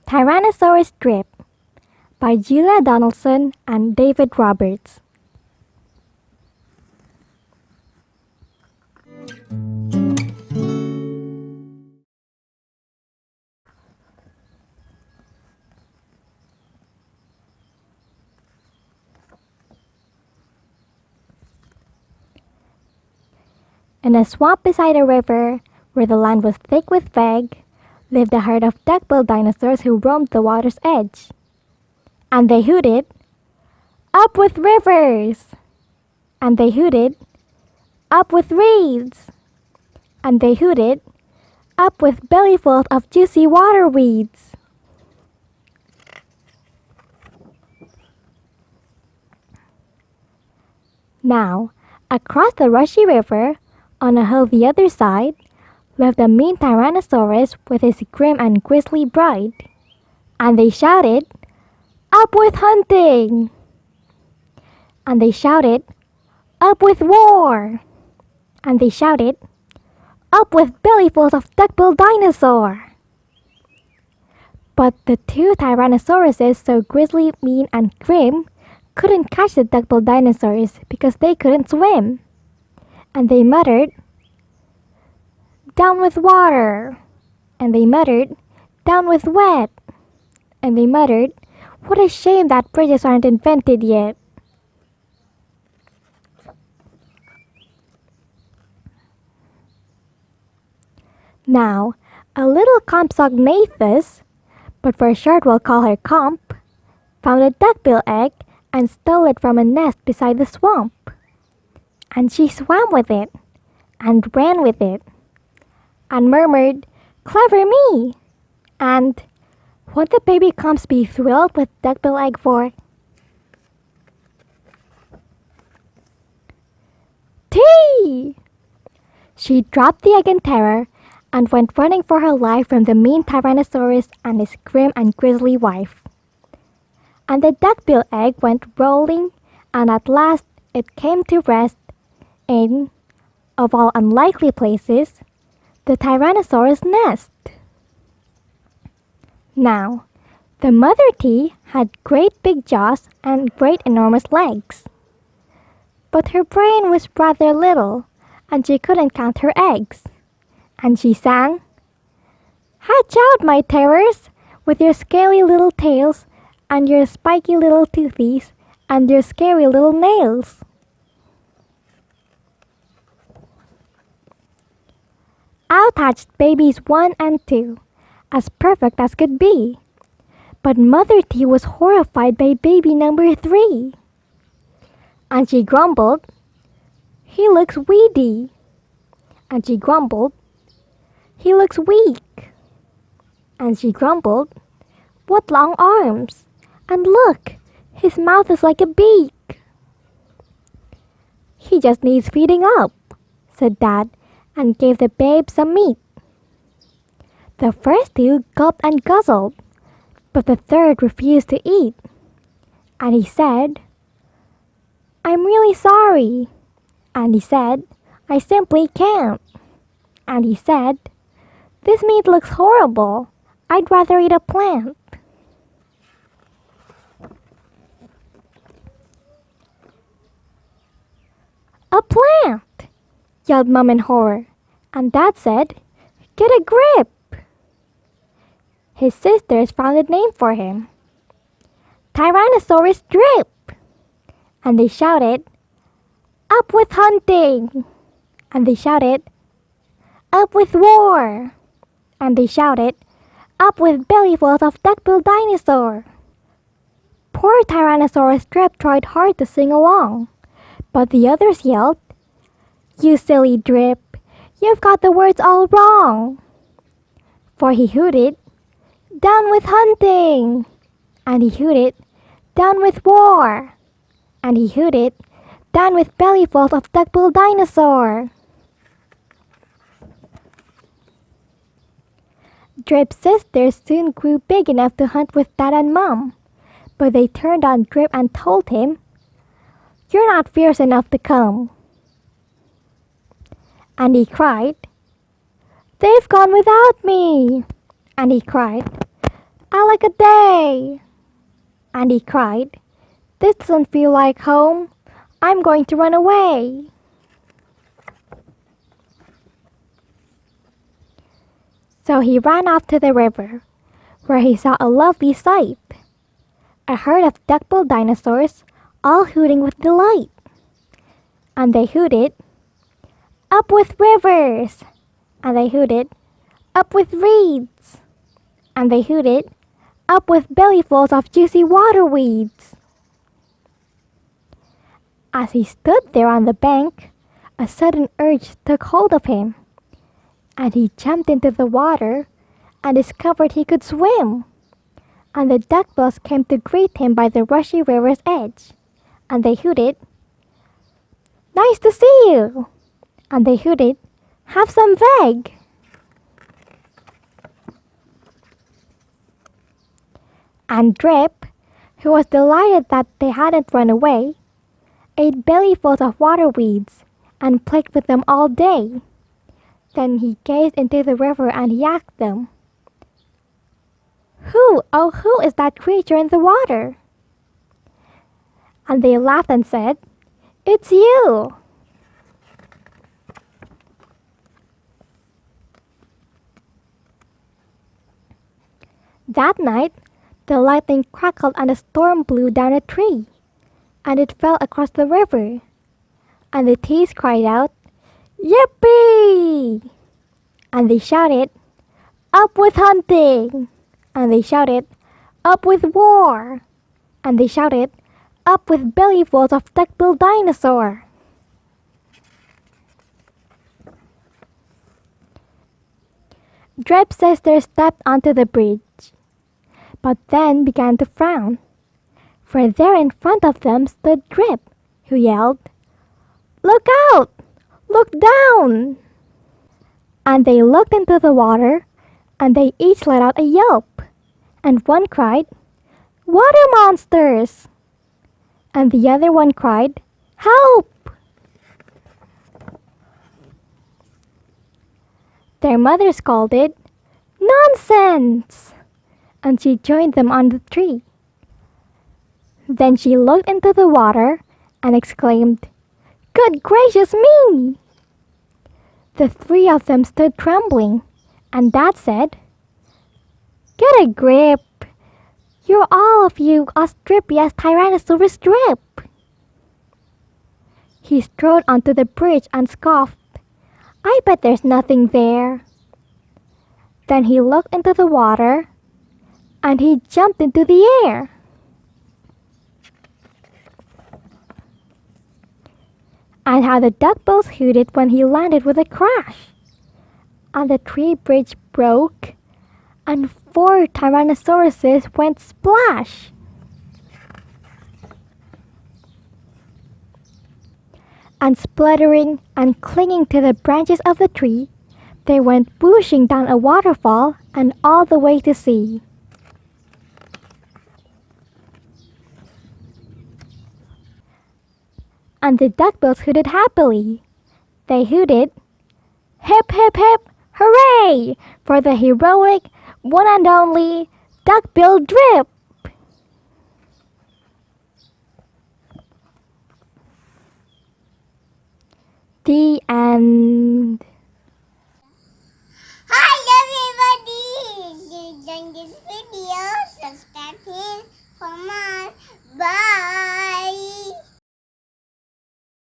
Tyrannosaurus Drip by Julia Donaldson and David Roberts. In a swamp beside a river, where the land was thick with fag, lived a herd of duck-billed dinosaurs who roamed the water's edge. And they hooted, "Up with rivers!" And they hooted, "Up with reeds!" And they hooted, "Up with bellyfuls of juicy waterweeds!" Now, across the rushy river, on a hill the other side, lived a mean Tyrannosaurus with his grim and grisly bride. And they shouted, "Up with hunting!" And they shouted, "Up with war!" And they shouted, "Up with bellyfuls of duck-billed dinosaur!" But the two Tyrannosauruses, so grisly, mean, and grim, couldn't catch the duck-billed dinosaurs because they couldn't swim. And they muttered, "Down with water!" And they muttered, "Down with wet!" And they muttered, "What a shame that bridges aren't invented yet!" Now, a little Compsognathus, but for short we'll call her Comp, found a duckbill egg and stole it from a nest beside the swamp. And she swam with it, and ran with it, and murmured, "Clever me!" And won't the baby Comps be thrilled with duckbill egg for? Tea! She dropped the egg in terror and went running for her life from the mean Tyrannosaurus and his grim and grisly wife. And the duckbill egg went rolling, and at last it came to rest in, of all unlikely places, the Tyrannosaurus nest. Now, the mother T had great big jaws and great enormous legs. But her brain was rather little, and she couldn't count her eggs. And she sang, "Hatch out, my terrors, with your scaly little tails, and your spiky little toothies, and your scary little nails." Out hatched babies 1 and 2, as perfect as could be. But Mother T was horrified by baby number 3. And she grumbled, "He looks weedy." And she grumbled, "He looks weak." And she grumbled, "What long arms! And look, his mouth is like a beak." "He just needs feeding up," said Dad, and gave the babe some meat. The first 2 gulped and guzzled, but the third refused to eat. And he said, "I'm really sorry." And he said, "I simply can't." And he said, "This meat looks horrible. I'd rather eat a plant." "A plant!" yelled Mom in horror, and Dad said, "Get a grip." His sisters found a name for him, Tyrannosaurus Drip, and they shouted, "Up with hunting!" And they shouted, "Up with war!" And they shouted, "Up with bellyfuls of duck-billed dinosaur!" Poor Tyrannosaurus Drip tried hard to sing along, but the others yelled, "You silly Drip, you've got the words all wrong!" For he hooted, "Down with hunting!" And he hooted, "Down with war!" And he hooted, "Down with bellyfuls of duck-billed dinosaur!" Drip's sisters soon grew big enough to hunt with Dad and Mom, but they turned on Drip and told him, "You're not fierce enough to come." And he cried, "They've gone without me!" And he cried, Alakaday! And he cried, This doesn't feel like home. I'm going to run away. So he ran off to the river, where he saw a lovely sight. A herd of duck-billed dinosaurs, all hooting with delight. And they hooted, Up with rivers! And they hooted, Up with reeds! And they hooted, Up with bellyfuls of juicy waterweeds! As he stood there on the bank, a sudden urge took hold of him, and he jumped into the water and discovered he could swim. And the duckbills came to greet him by the rushy river's edge, and they hooted, Nice to see you! And they hooted, Have some veg! And Drip, who was delighted that they hadn't run away, ate bellyfuls of waterweeds and played with them all day. Then he gazed into the river and he asked them, Who is that creature in the water? And they laughed and said, It's you! That night, the lightning crackled and a storm blew down a tree, and it fell across the river. And the tees cried out, Yippee! And they shouted, Up with hunting! And they shouted, Up with war! And they shouted, Up with bellyfuls of duck-billed dinosaur! Drip's sister stepped onto the bridge, but then began to frown, for there in front of them stood Drip, who yelled, Look out! Look down! And they looked into the water, and they each let out a yelp, and one cried, Water monsters! And the other one cried, Help! Their mother scolded, Nonsense! And she joined them on the tree. Then she looked into the water and exclaimed, Good gracious me! The three of them stood trembling, and Dad said, Get a grip! You're all of you as drippy as Tyrannosaurus Drip! He strode onto the bridge and scoffed, I bet there's nothing there. Then he looked into the water, and he jumped into the air. And how the duckbills hooted when he landed with a crash. And the tree bridge broke, and 4 Tyrannosauruses went splash. And spluttering and clinging to the branches of the tree, they went whooshing down a waterfall and all the way to sea. And the duckbills hooted happily. They hooted, Hip, hip, hip, hooray! For the heroic, one and only duck-billed Drip! The end. Hi everybody! If you enjoyed this video, subscribe here for more. Bye!